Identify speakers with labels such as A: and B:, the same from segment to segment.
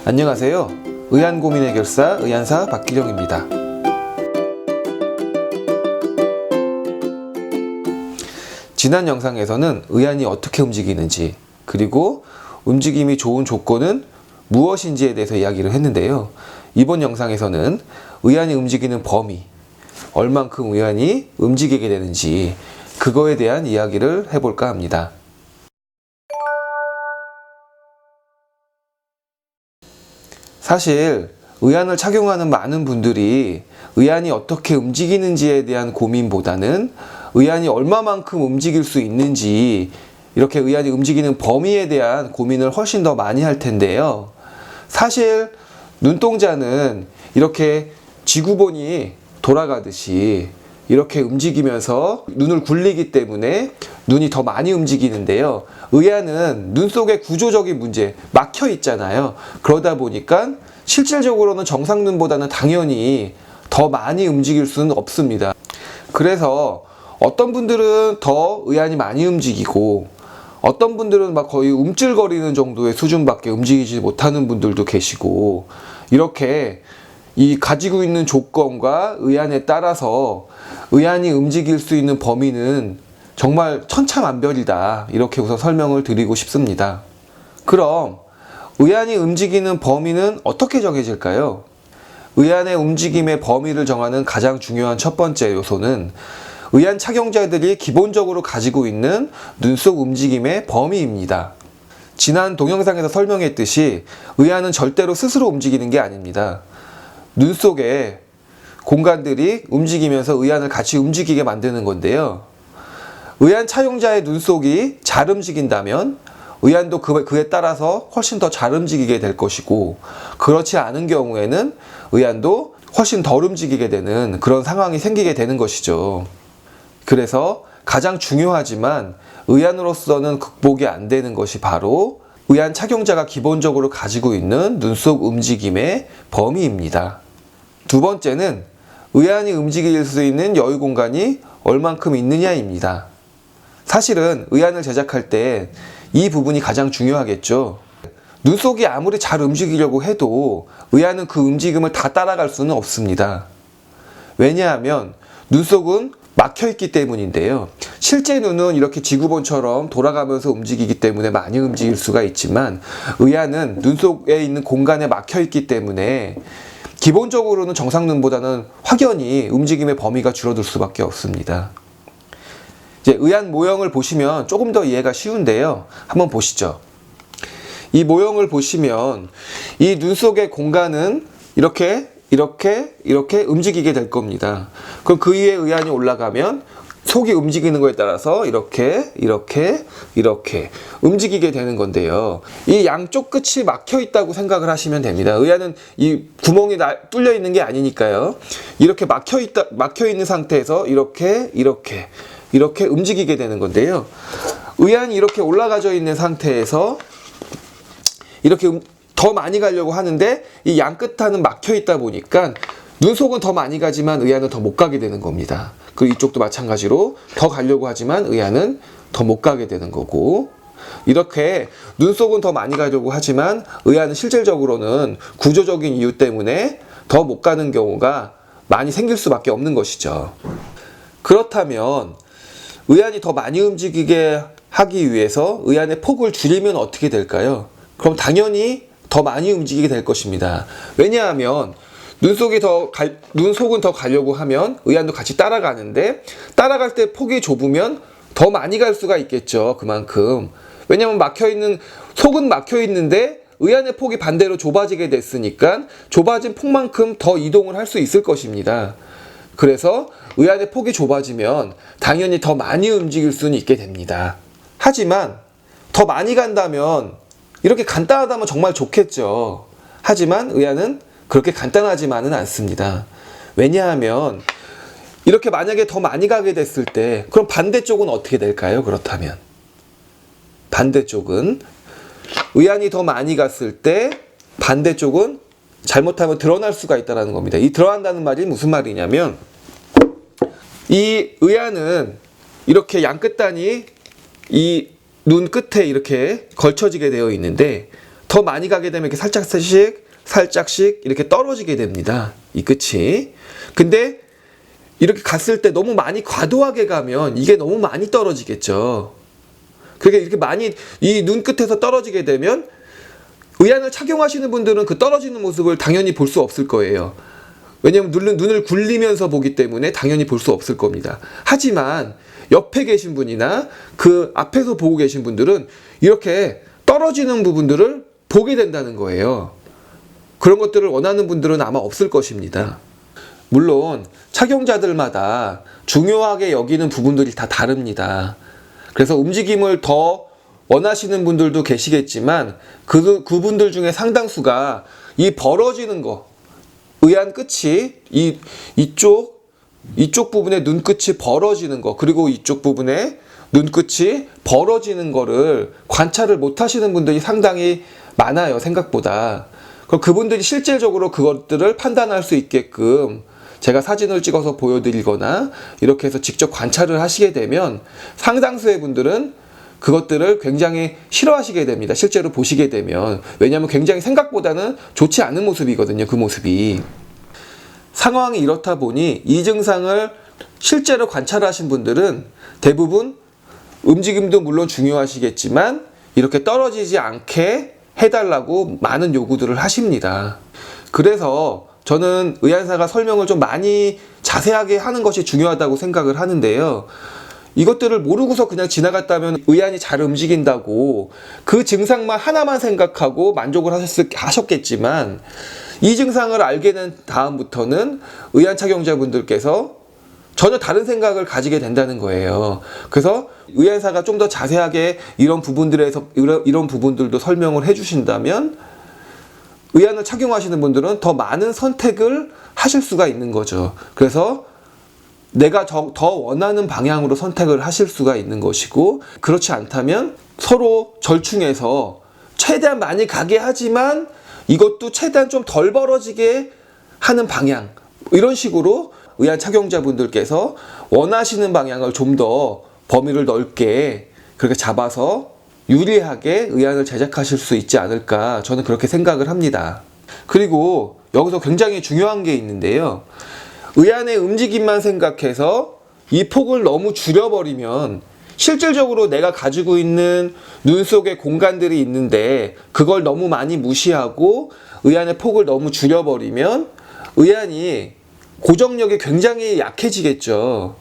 A: 안녕하세요. 의안고민 해결사 의안사 박기령입니다. 지난 영상에서는 의안이 어떻게 움직이는지, 그리고 움직임이 좋은 조건은 무엇인지에 대해서 이야기를 했는데요. 이번 영상에서는 의안이 움직이는 범위, 얼만큼 의안이 움직이게 되는지 그거에 대한 이야기를 해볼까 합니다. 사실 의안을 착용하는 많은 분들이 의안이 어떻게 움직이는지에 대한 고민보다는 의안이 얼마만큼 움직일 수 있는지, 이렇게 의안이 움직이는 범위에 대한 고민을 훨씬 더 많이 할 텐데요. 사실 눈동자는 이렇게 지구본이 돌아가듯이 이렇게 움직이면서 눈을 굴리기 때문에 눈이 더 많이 움직이는데요. 의안은 눈 속의 구조적인 문제, 막혀 있잖아요. 그러다 보니까 실질적으로는 정상 눈보다는 당연히 더 많이 움직일 수는 없습니다. 그래서 어떤 분들은 더 의안이 많이 움직이고, 어떤 분들은 막 거의 움찔거리는 정도의 수준밖에 움직이지 못하는 분들도 계시고, 이렇게 이 가지고 있는 조건과 의안에 따라서 의안이 움직일 수 있는 범위는 정말 천차만별이다, 이렇게 우선 설명을 드리고 싶습니다. 그럼 의안이 움직이는 범위는 어떻게 정해질까요? 의안의 움직임의 범위를 정하는 가장 중요한 첫 번째 요소는 의안 착용자들이 기본적으로 가지고 있는 눈 속 움직임의 범위입니다. 지난 동영상에서 설명했듯이 의안은 절대로 스스로 움직이는 게 아닙니다. 눈 속에 공간들이 움직이면서 의안을 같이 움직이게 만드는 건데요. 의안 착용자의 눈 속이 잘 움직인다면 의안도 그에 따라서 훨씬 더 잘 움직이게 될 것이고, 그렇지 않은 경우에는 의안도 훨씬 덜 움직이게 되는 그런 상황이 생기게 되는 것이죠. 그래서 가장 중요하지만 의안으로서는 극복이 안 되는 것이 바로 의안 착용자가 기본적으로 가지고 있는 눈 속 움직임의 범위입니다. 두 번째는 의안이 움직일 수 있는 여유 공간이 얼만큼 있느냐입니다. 사실은 의안을 제작할 때 이 부분이 가장 중요하겠죠. 눈 속이 아무리 잘 움직이려고 해도 의안은 그 움직임을 다 따라갈 수는 없습니다. 왜냐하면 눈 속은 막혀있기 때문인데요. 실제 눈은 이렇게 지구본처럼 돌아가면서 움직이기 때문에 많이 움직일 수가 있지만, 의안은 눈 속에 있는 공간에 막혀있기 때문에 기본적으로는 정상 눈보다는 확연히 움직임의 범위가 줄어들 수밖에 없습니다. 이제 의안 모형을 보시면 조금 더 이해가 쉬운데요. 한번 보시죠. 이 모형을 보시면 이 눈 속의 공간은 이렇게 움직이게 될 겁니다. 그럼 그 위에 의안이 올라가면 속이 움직이는 거에 따라서 이렇게 움직이게 되는 건데요. 이 양쪽 끝이 막혀 있다고 생각을 하시면 됩니다. 의안은 이 구멍이 뚫려 있는 게 아니니까요. 이렇게 막혀 있는 상태에서 이렇게 움직이게 되는 건데요. 의안이 이렇게 올라가져 있는 상태에서 이렇게 더 많이 가려고 하는데 이 양 끝하는 막혀 있다 보니까 눈 속은 더 많이 가지만 의안은 더 못 가게 되는 겁니다. 그리고 이쪽도 마찬가지로 더 가려고 하지만 의안은 더 못 가게 되는 거고, 이렇게 눈 속은 더 많이 가려고 하지만 의안은 실질적으로는 구조적인 이유 때문에 더 못 가는 경우가 많이 생길 수밖에 없는 것이죠. 그렇다면 의안이 더 많이 움직이게 하기 위해서 의안의 폭을 줄이면 어떻게 될까요? 그럼 당연히 더 많이 움직이게 될 것입니다. 왜냐하면 눈 속은 더 가려고 하면 의안도 같이 따라가는데, 따라갈 때 폭이 좁으면 더 많이 갈 수가 있겠죠. 그만큼. 왜냐하면 속은 막혀 있는데 의안의 폭이 반대로 좁아지게 됐으니까 좁아진 폭만큼 더 이동을 할 수 있을 것입니다. 그래서 의안의 폭이 좁아지면 당연히 더 많이 움직일 수는 있게 됩니다. 하지만 더 많이 간다면, 이렇게 간단하다면 정말 좋겠죠. 하지만 의안은 그렇게 간단하지만은 않습니다. 왜냐하면 이렇게 만약에 더 많이 가게 됐을 때 그럼 반대쪽은 어떻게 될까요? 그렇다면 반대쪽은 의안이 더 많이 갔을 때 반대쪽은 잘못하면 드러날 수가 있다는 겁니다. 이 드러난다는 말이 무슨 말이냐면, 이 의안은 이렇게 양끝단이 이 눈 끝에 이렇게 걸쳐지게 되어 있는데, 더 많이 가게 되면 이렇게 살짝씩 이렇게 떨어지게 됩니다. 이 끝이. 근데 이렇게 갔을 때 너무 많이 과도하게 가면 이게 너무 많이 떨어지겠죠. 그러니까 이렇게 많이 이 눈끝에서 떨어지게 되면 의안을 착용하시는 분들은 그 떨어지는 모습을 당연히 볼 수 없을 거예요. 왜냐하면 눈을 굴리면서 보기 때문에 당연히 볼 수 없을 겁니다. 하지만 옆에 계신 분이나 그 앞에서 보고 계신 분들은 이렇게 떨어지는 부분들을 보게 된다는 거예요. 그런 것들을 원하는 분들은 아마 없을 것입니다. 물론 착용자들마다 중요하게 여기는 부분들이 다 다릅니다. 그래서 움직임을 더 원하시는 분들도 계시겠지만 그분들 중에 상당수가 이 벌어지는 거, 의안 끝이 이쪽 부분에 눈끝이 벌어지는 거, 그리고 이쪽 부분에 눈끝이 벌어지는 거를 관찰을 못 하시는 분들이 상당히 많아요, 생각보다. 그럼 그분들이 실질적으로 그것들을 판단할 수 있게끔 제가 사진을 찍어서 보여드리거나 이렇게 해서 직접 관찰을 하시게 되면 상당수의 분들은 그것들을 굉장히 싫어하시게 됩니다. 실제로 보시게 되면. 왜냐하면 굉장히 생각보다는 좋지 않은 모습이거든요, 그 모습이. 상황이 이렇다 보니 이 증상을 실제로 관찰하신 분들은 대부분 움직임도 물론 중요하시겠지만 이렇게 떨어지지 않게 해달라고 많은 요구들을 하십니다. 그래서 저는 의안사가 설명을 좀 많이 자세하게 하는 것이 중요하다고 생각을 하는데요. 이것들을 모르고서 그냥 지나갔다면 의안이 잘 움직인다고 그 증상만 하나만 생각하고 만족을 하셨겠지만 이 증상을 알게 된 다음부터는 의안 착용자분들께서 전혀 다른 생각을 가지게 된다는 거예요. 그래서 의안사가 좀 더 자세하게 이런 부분들도 설명을 해주신다면 의안을 착용하시는 분들은 더 많은 선택을 하실 수가 있는 거죠. 그래서 내가 더 원하는 방향으로 선택을 하실 수가 있는 것이고, 그렇지 않다면 서로 절충해서 최대한 많이 가게 하지만 이것도 최대한 좀 덜 벌어지게 하는 방향, 이런 식으로 의안 착용자분들께서 원하시는 방향을 좀 더 범위를 넓게 그렇게 잡아서 유리하게 의안을 제작하실 수 있지 않을까, 저는 그렇게 생각을 합니다. 그리고 여기서 굉장히 중요한 게 있는데요. 의안의 움직임만 생각해서 이 폭을 너무 줄여버리면 실질적으로 내가 가지고 있는 눈 속에 공간들이 있는데 그걸 너무 많이 무시하고 의안의 폭을 너무 줄여버리면 의안이 고정력이 굉장히 약해지겠죠.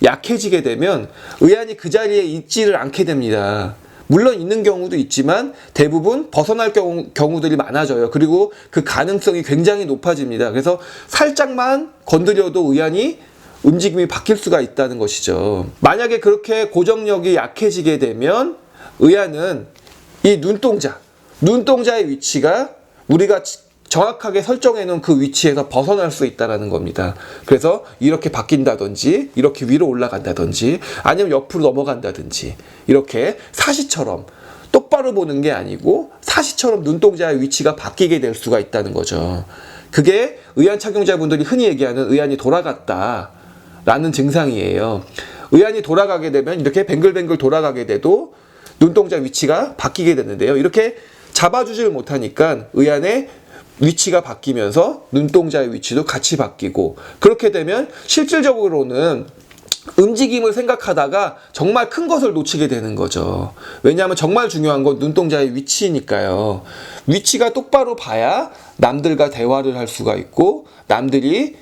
A: 약해지게 되면 의안이 그 자리에 있지를 않게 됩니다. 물론 있는 경우도 있지만 대부분 벗어날 경우들이 많아져요. 그리고 그 가능성이 굉장히 높아집니다. 그래서 살짝만 건드려도 의안이 움직임이 바뀔 수가 있다는 것이죠. 만약에 그렇게 고정력이 약해지게 되면 의안은 이 눈동자의 위치가 우리가 정확하게 설정해 놓은 그 위치에서 벗어날 수 있다는 겁니다. 그래서 이렇게 바뀐다든지 이렇게 위로 올라간다든지 아니면 옆으로 넘어간다든지 이렇게 사시처럼 똑바로 보는 게 아니고 사시처럼 눈동자의 위치가 바뀌게 될 수가 있다는 거죠. 그게 의안 착용자분들이 흔히 얘기하는 의안이 돌아갔다라는 증상이에요. 의안이 돌아가게 되면 이렇게 뱅글뱅글 돌아가게 돼도 눈동자 위치가 바뀌게 되는데요. 이렇게 잡아주질 못하니까 의안의 위치가 바뀌면서 눈동자의 위치도 같이 바뀌고, 그렇게 되면 실질적으로는 움직임을 생각하다가 정말 큰 것을 놓치게 되는 거죠. 왜냐하면 정말 중요한 건 눈동자의 위치니까요. 위치가 똑바로 봐야 남들과 대화를 할 수가 있고 남들이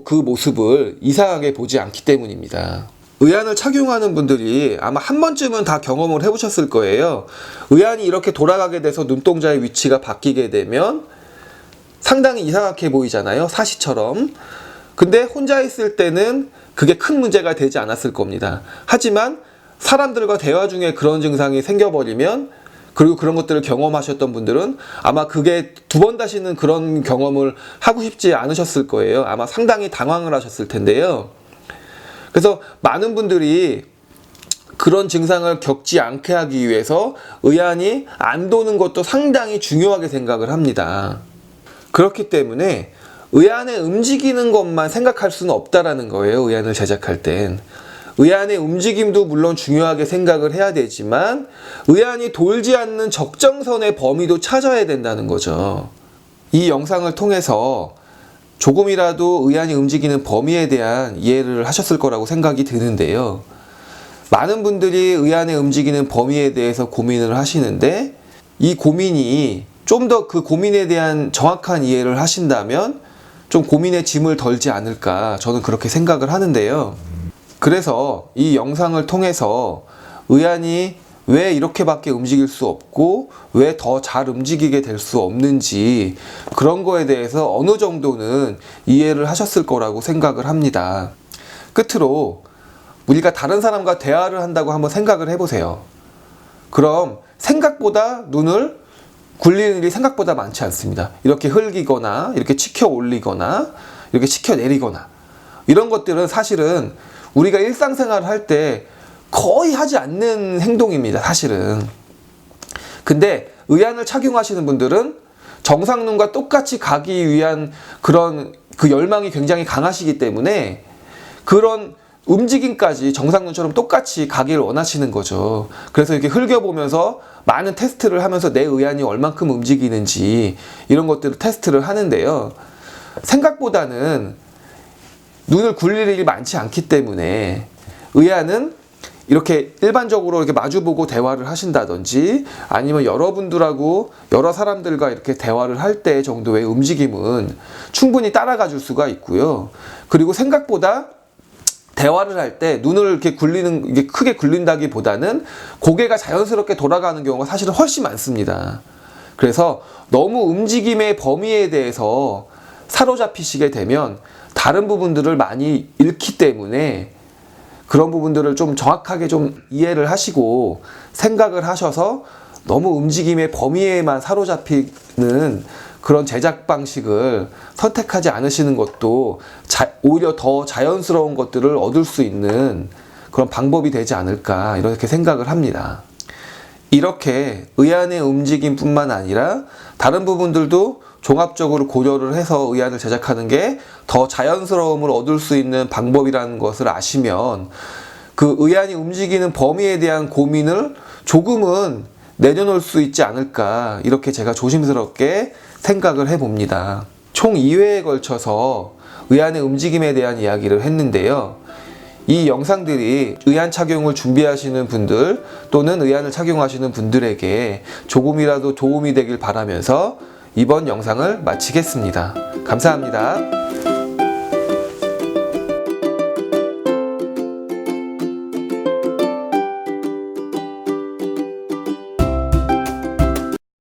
A: 그 모습을 이상하게 보지 않기 때문입니다. 의안을 착용하는 분들이 아마 한 번쯤은 다 경험을 해보셨을 거예요. 의안이 이렇게 돌아가게 돼서 눈동자의 위치가 바뀌게 되면 상당히 이상하게 보이잖아요, 사시처럼. 근데 혼자 있을 때는 그게 큰 문제가 되지 않았을 겁니다. 하지만 사람들과 대화 중에 그런 증상이 생겨버리면, 그리고 그런 것들을 경험하셨던 분들은 아마 그게 두 번 다시는 그런 경험을 하고 싶지 않으셨을 거예요. 아마 상당히 당황을 하셨을 텐데요. 그래서 많은 분들이 그런 증상을 겪지 않게 하기 위해서 의안이 안 도는 것도 상당히 중요하게 생각을 합니다. 그렇기 때문에 의안에 움직이는 것만 생각할 수는 없다라는 거예요. 의안을 제작할 땐 의안의 움직임도 물론 중요하게 생각을 해야 되지만 의안이 돌지 않는 적정선의 범위도 찾아야 된다는 거죠. 이 영상을 통해서 조금이라도 의안이 움직이는 범위에 대한 이해를 하셨을 거라고 생각이 드는데요. 많은 분들이 의안의 움직이는 범위에 대해서 고민을 하시는데 이 고민이 좀 더 그 고민에 대한 정확한 이해를 하신다면 좀 고민의 짐을 덜지 않을까 저는 그렇게 생각을 하는데요. 그래서 이 영상을 통해서 의안이 왜 이렇게밖에 움직일 수 없고 왜 더 잘 움직이게 될 수 없는지 그런 거에 대해서 어느 정도는 이해를 하셨을 거라고 생각을 합니다. 끝으로 우리가 다른 사람과 대화를 한다고 한번 생각을 해보세요. 그럼 생각보다 눈을 굴리는 일이 생각보다 많지 않습니다. 이렇게 흘기거나 이렇게 치켜 올리거나 이렇게 치켜 내리거나 이런 것들은 사실은 우리가 일상생활을 할 때 거의 하지 않는 행동입니다. 사실은. 근데 의안을 착용하시는 분들은 정상눈과 똑같이 가기 위한 그런 그 열망이 굉장히 강하시기 때문에 그런 움직임까지 정상눈처럼 똑같이 가기를 원하시는 거죠. 그래서 이렇게 흘겨보면서 많은 테스트를 하면서 내 의안이 얼만큼 움직이는지 이런 것들을 테스트를 하는데요. 생각보다는 눈을 굴릴 일이 많지 않기 때문에 의안은 이렇게 일반적으로 이렇게 마주보고 대화를 하신다든지 아니면 여러분들하고 여러 사람들과 이렇게 대화를 할 때 정도의 움직임은 충분히 따라가 줄 수가 있고요. 그리고 생각보다 대화를 할 때 눈을 이렇게 굴리는, 이게 크게 굴린다기보다는 고개가 자연스럽게 돌아가는 경우가 사실은 훨씬 많습니다. 그래서 너무 움직임의 범위에 대해서 사로잡히시게 되면 다른 부분들을 많이 잃기 때문에 그런 부분들을 좀 정확하게 좀 이해를 하시고 생각을 하셔서 너무 움직임의 범위에만 사로잡히는 그런 제작 방식을 선택하지 않으시는 것도 오히려 더 자연스러운 것들을 얻을 수 있는 그런 방법이 되지 않을까 이렇게 생각을 합니다. 이렇게 의안의 움직임뿐만 아니라 다른 부분들도 종합적으로 고려를 해서 의안을 제작하는 게 더 자연스러움을 얻을 수 있는 방법이라는 것을 아시면 그 의안이 움직이는 범위에 대한 고민을 조금은 내려놓을 수 있지 않을까 이렇게 제가 조심스럽게 생각을 해봅니다. 총 2회에 걸쳐서 의안의 움직임에 대한 이야기를 했는데요. 이 영상들이 의안 착용을 준비하시는 분들 또는 의안을 착용하시는 분들에게 조금이라도 도움이 되길 바라면서 이번 영상을 마치겠습니다. 감사합니다.